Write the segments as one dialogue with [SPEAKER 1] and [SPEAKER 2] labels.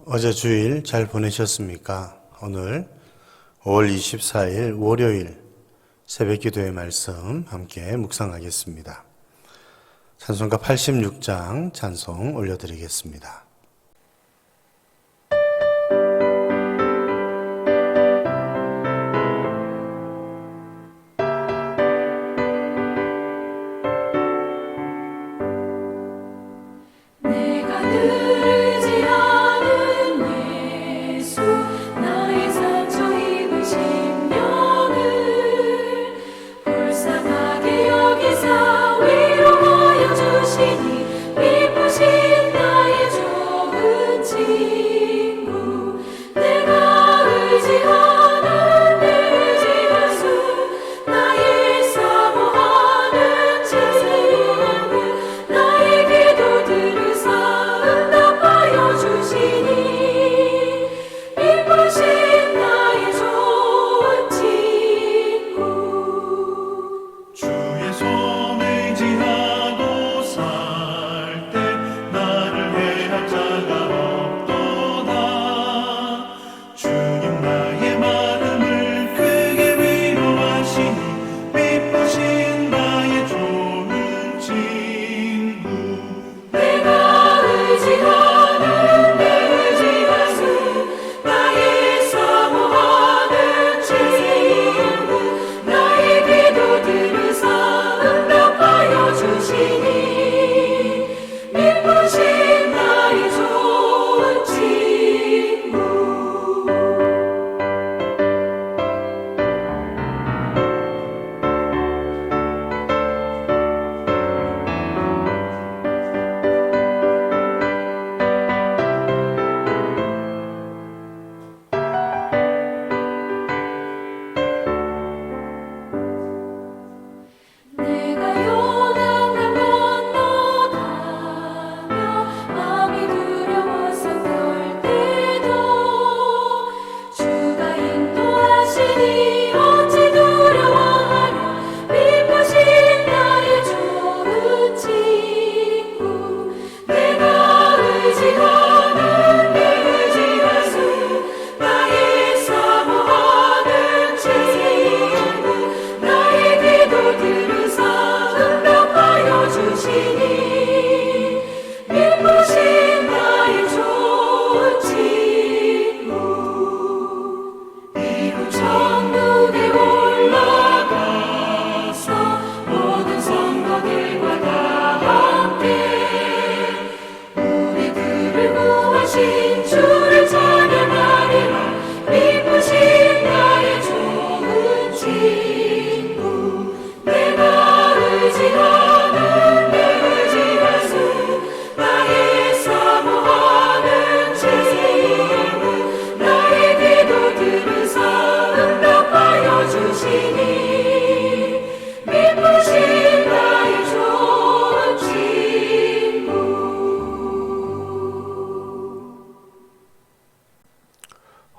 [SPEAKER 1] 어제 주일 잘 보내셨습니까? 오늘 5월 24일 월요일 새벽 기도의 말씀 함께 묵상하겠습니다. 찬송가 86장 찬송 올려드리겠습니다.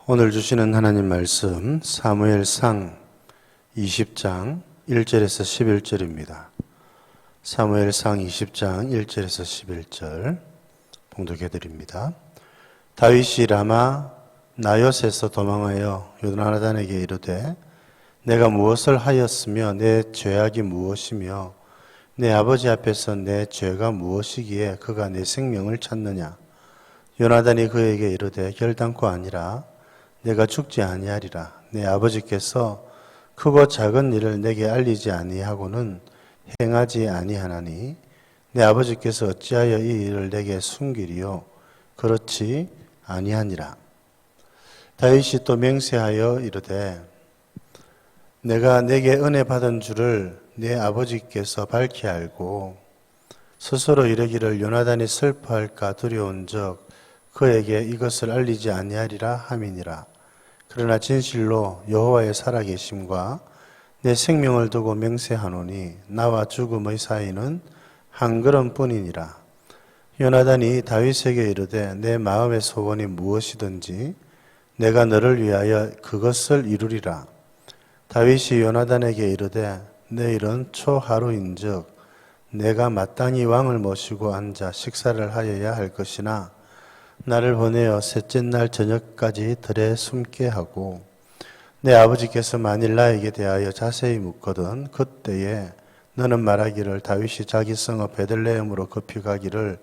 [SPEAKER 1] 오늘 주시는 하나님 말씀 사무엘상 20장 1절에서 11절입니다. 사무엘상 20장 1절에서 11절 봉독해 드립니다. 다윗이 라마 나엿에서 도망하여 요나단에게 이르되 내가 무엇을 하였으며 내 죄악이 무엇이며 내 아버지 앞에서 내 죄가 무엇이기에 그가 내 생명을 찾느냐. 요나단이 그에게 이르되 결단코 아니라 내가 죽지 아니하리라. 내 아버지께서 크고 작은 일을 내게 알리지 아니하고는 행하지 아니하나니 내 아버지께서 어찌하여 이 일을 내게 숨기리요? 그렇지 아니하니라. 다윗이 또 맹세하여 이르되 내가 내게 은혜 받은 줄을 내 아버지께서 밝히 알고 스스로 이르기를 요나단이 슬퍼할까 두려운 적 그에게 이것을 알리지 아니하리라 함이니라. 그러나 진실로 여호와의 살아계심과 내 생명을 두고 맹세하노니 나와 죽음의 사이는 한 걸음뿐이니라. 요나단이 다윗에게 이르되 내 마음의 소원이 무엇이든지 내가 너를 위하여 그것을 이루리라. 다윗이 요나단에게 이르되 내일은 초하루인즉 내가 마땅히 왕을 모시고 앉아 식사를 하여야 할 것이나 나를 보내어 셋째 날 저녁까지 들에 숨게 하고 내 아버지께서 만일 나에게 대하여 자세히 묻거든 그때에 너는 말하기를 다윗이 자기 성읍 베들레헴으로 급히 가기를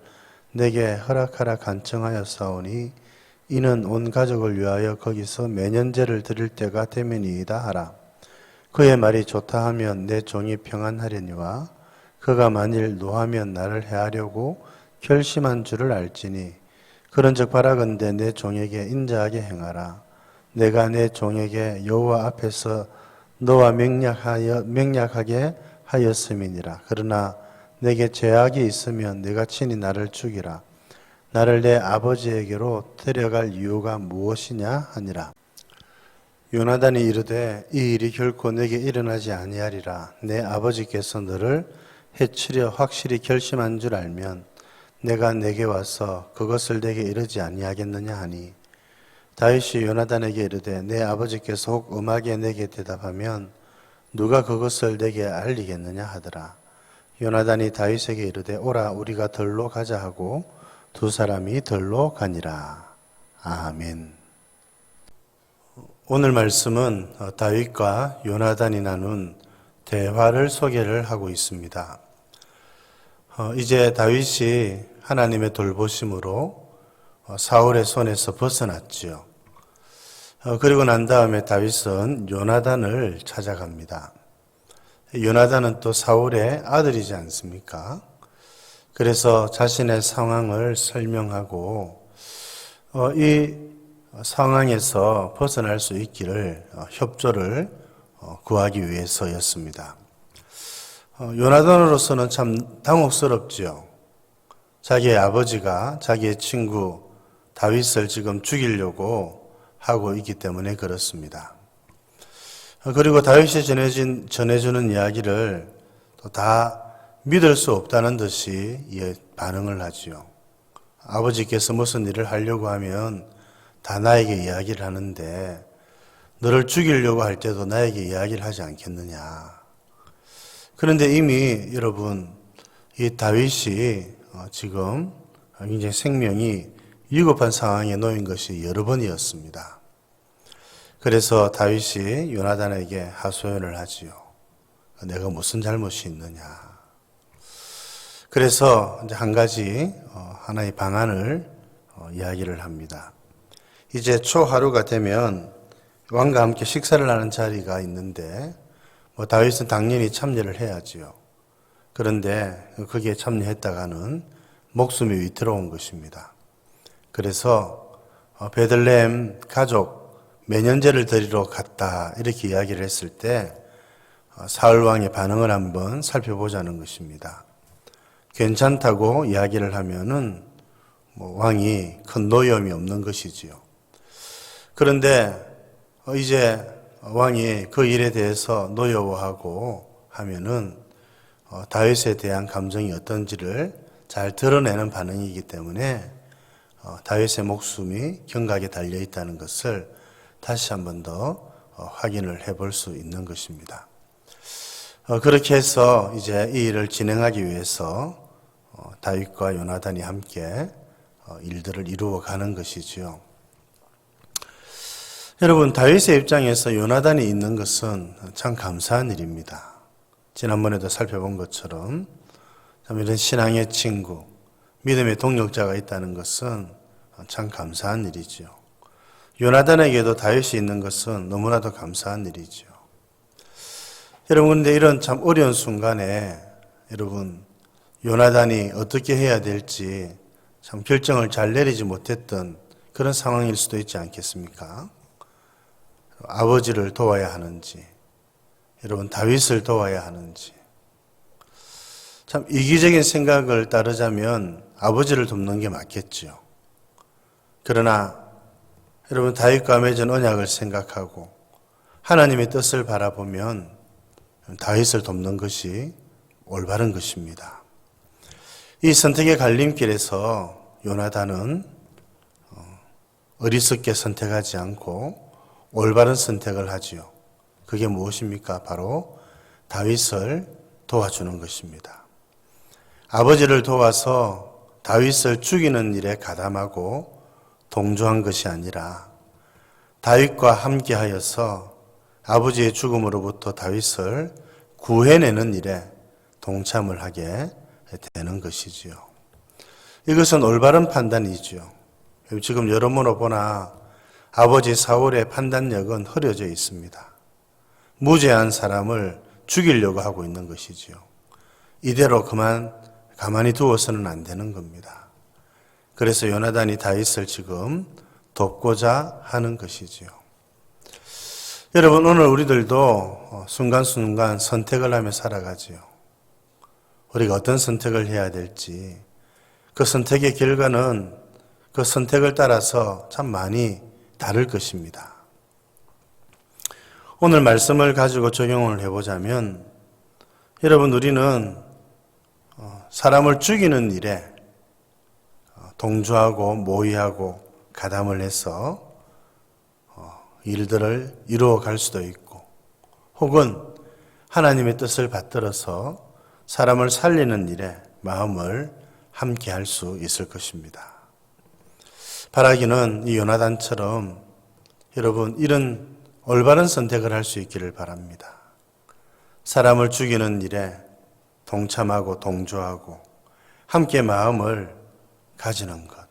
[SPEAKER 1] 내게 허락하라 간청하였사오니 이는 온 가족을 위하여 거기서 매년제를 드릴 때가 되면이이다 하라. 그의 말이 좋다 하면 내 종이 평안하려니와 그가 만일 노하면 나를 해하려고 결심한 줄을 알지니 그런즉 바라건대 내 종에게 인자하게 행하라. 내가 내 종에게 여호와 앞에서 너와 맹약하게 하였음이니라. 그러나 내게 죄악이 있으면 내가 친히 나를 죽이라. 나를 내 아버지에게로 데려갈 이유가 무엇이냐 하니라. 요나단이 이르되 이 일이 결코 내게 일어나지 아니하리라. 내 아버지께서 너를 해치려 확실히 결심한 줄 알면 내가 내게 와서 그것을 내게 이르지 아니하겠느냐 하니 다윗이 요나단에게 이르되 내 아버지께서 혹 음하게 내게 대답하면 누가 그것을 내게 알리겠느냐 하더라. 요나단이 다윗에게 이르되 오라 우리가 들로 가자 하고 두 사람이 들로 가니라. 아멘. 오늘 말씀은 다윗과 요나단이 나눈 대화를 소개를 하고 있습니다. 이제 다윗이 하나님의 돌보심으로 사울의 손에서 벗어났지요. 그리고 난 다음에 다윗은 요나단을 찾아갑니다. 요나단은 또 사울의 아들이지 않습니까? 그래서 자신의 상황을 설명하고 이 상황에서 벗어날 수 있기를 협조를 구하기 위해서였습니다. 요나단으로서는 참 당혹스럽지요. 자기의 아버지가 자기의 친구 다윗을 지금 죽이려고 하고 있기 때문에 그렇습니다. 그리고 다윗이 전해주는 이야기를 또 다 믿을 수 없다는 듯이 반응을 하지요. 아버지께서 무슨 일을 하려고 하면 다 나에게 이야기를 하는데 너를 죽이려고 할 때도 나에게 이야기를 하지 않겠느냐. 그런데 이미 여러분 이 다윗이 지금 굉장히 생명이 위급한 상황에 놓인 것이 여러 번이었습니다. 그래서 다윗이 요나단에게 하소연을 하지요. 내가 무슨 잘못이 있느냐. 그래서 이제 한 가지 하나의 방안을 이야기를 합니다. 이제 초하루가 되면 왕과 함께 식사를 하는 자리가 있는데 다윗은 당연히 참여를 해야지요. 그런데 거기에 참여했다가는 목숨이 위태로운 것입니다. 그래서 베들레헴 가족 매년제를 드리러 갔다 이렇게 이야기를 했을 때 사울 왕의 반응을 한번 살펴보자는 것입니다. 괜찮다고 이야기를 하면은 왕이 큰 노여움이 없는 것이지요. 그런데 이제 왕이 그 일에 대해서 노여워하고 하면은 다윗에 대한 감정이 어떤지를 잘 드러내는 반응이기 때문에 다윗의 목숨이 경각에 달려 있다는 것을 다시 한 번 더 확인을 해볼 수 있는 것입니다. 그렇게 해서 이제 이 일을 진행하기 위해서 다윗과 요나단이 함께 일들을 이루어 가는 것이지요. 여러분, 다윗의 입장에서 요나단이 있는 것은 참 감사한 일입니다. 지난번에도 살펴본 것처럼 참 이런 신앙의 친구, 믿음의 동력자가 있다는 것은 참 감사한 일이죠. 요나단에게도 다윗이 있는 것은 너무나도 감사한 일이죠. 여러분, 그런데 이런 참 어려운 순간에 여러분, 요나단이 어떻게 해야 될지 참 결정을 잘 내리지 못했던 그런 상황일 수도 있지 않겠습니까? 아버지를 도와야 하는지, 여러분 다윗을 도와야 하는지. 참 이기적인 생각을 따르자면 아버지를 돕는 게 맞겠죠. 그러나 여러분 다윗과 맺은 언약을 생각하고 하나님의 뜻을 바라보면 다윗을 돕는 것이 올바른 것입니다. 이 선택의 갈림길에서 요나단은 어리석게 선택하지 않고 올바른 선택을 하지요. 그게 무엇입니까? 바로 다윗을 도와주는 것입니다. 아버지를 도와서 다윗을 죽이는 일에 가담하고 동조한 것이 아니라 다윗과 함께하여서 아버지의 죽음으로부터 다윗을 구해내는 일에 동참을 하게 되는 것이지요. 이것은 올바른 판단이지요. 지금 여러모로 보나 아버지 사울의 판단력은 흐려져 있습니다. 무죄한 사람을 죽이려고 하고 있는 것이지요. 이대로 가만히 두어서는 안 되는 겁니다. 그래서 요나단이 다윗을 지금 돕고자 하는 것이지요. 여러분, 오늘 우리들도 순간순간 선택을 하며 살아가지요. 우리가 어떤 선택을 해야 될지, 그 선택의 결과는 그 선택을 따라서 참 많이 다를 것입니다. 오늘 말씀을 가지고 적용을 해보자면, 여러분, 우리는 사람을 죽이는 일에 동조하고 모의하고 가담을 해서 일들을 이루어 갈 수도 있고, 혹은 하나님의 뜻을 받들어서 사람을 살리는 일에 마음을 함께 할 수 있을 것입니다. 바라기는 이 요나단처럼 여러분 이런 올바른 선택을 할 수 있기를 바랍니다. 사람을 죽이는 일에 동참하고 동조하고 함께 마음을 가지는 것.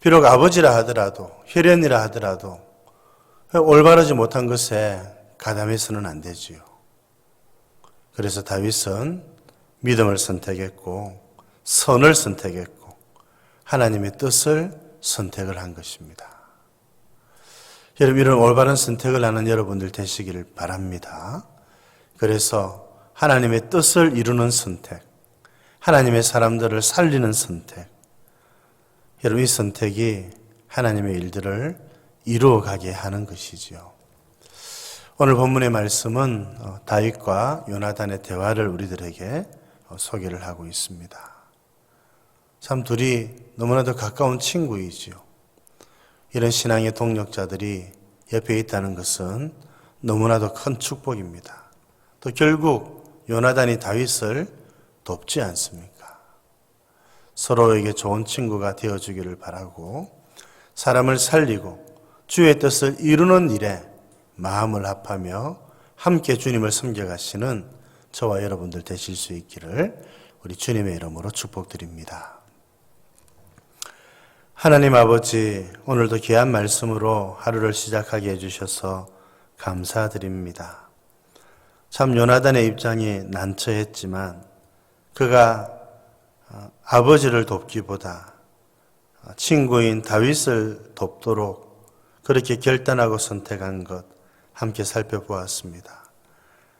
[SPEAKER 1] 비록 아버지라 하더라도, 혈연이라 하더라도 올바르지 못한 것에 가담해서는 안 되지요. 그래서 다윗은 믿음을 선택했고 선을 선택했고 하나님의 뜻을 선택을 한 것입니다. 여러분, 이런 올바른 선택을 하는 여러분들 되시기를 바랍니다. 그래서 하나님의 뜻을 이루는 선택, 하나님의 사람들을 살리는 선택, 여러분 이 선택이 하나님의 일들을 이루어가게 하는 것이지요. 오늘 본문의 말씀은 다윗과 요나단의 대화를 우리들에게 소개를 하고 있습니다. 참 둘이 너무나도 가까운 친구이지요. 이런 신앙의 동력자들이 옆에 있다는 것은 너무나도 큰 축복입니다. 또 결국 요나단이 다윗을 돕지 않습니까? 서로에게 좋은 친구가 되어주기를 바라고 사람을 살리고 주의 뜻을 이루는 일에 마음을 합하며 함께 주님을 섬겨가시는 저와 여러분들 되실 수 있기를 우리 주님의 이름으로 축복드립니다. 하나님 아버지, 오늘도 귀한 말씀으로 하루를 시작하게 해주셔서 감사드립니다. 참 요나단의 입장이 난처했지만 그가 아버지를 돕기보다 친구인 다윗을 돕도록 그렇게 결단하고 선택한 것 함께 살펴보았습니다.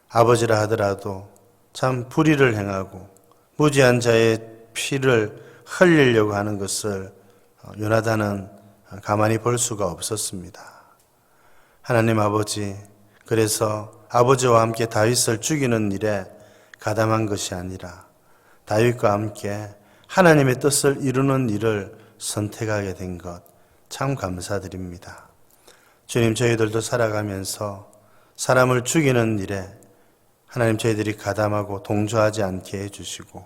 [SPEAKER 1] 아버지라 하더라도 참 불의를 행하고 무지한 자의 피를 흘리려고 하는 것을 요나단은 가만히 볼 수가 없었습니다. 하나님 아버지, 그래서 아버지와 함께 다윗을 죽이는 일에 가담한 것이 아니라 다윗과 함께 하나님의 뜻을 이루는 일을 선택하게 된 것 참 감사드립니다. 주님, 저희들도 살아가면서 사람을 죽이는 일에 하나님 저희들이 가담하고 동조하지 않게 해주시고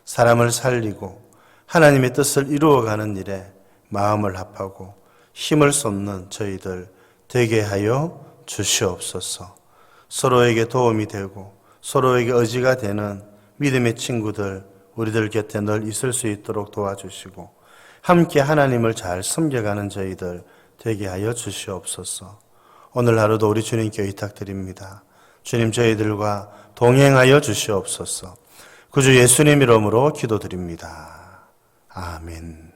[SPEAKER 1] 사람을 살리고 하나님의 뜻을 이루어가는 일에 마음을 합하고 힘을 쏟는 저희들 되게 하여 주시옵소서. 서로에게 도움이 되고 서로에게 의지가 되는 믿음의 친구들 우리들 곁에 늘 있을 수 있도록 도와주시고 함께 하나님을 잘 섬겨가는 저희들 되게 하여 주시옵소서. 오늘 하루도 우리 주님께 의탁드립니다. 주님, 저희들과 동행하여 주시옵소서. 구주 예수님 이름으로 기도드립니다. 아멘.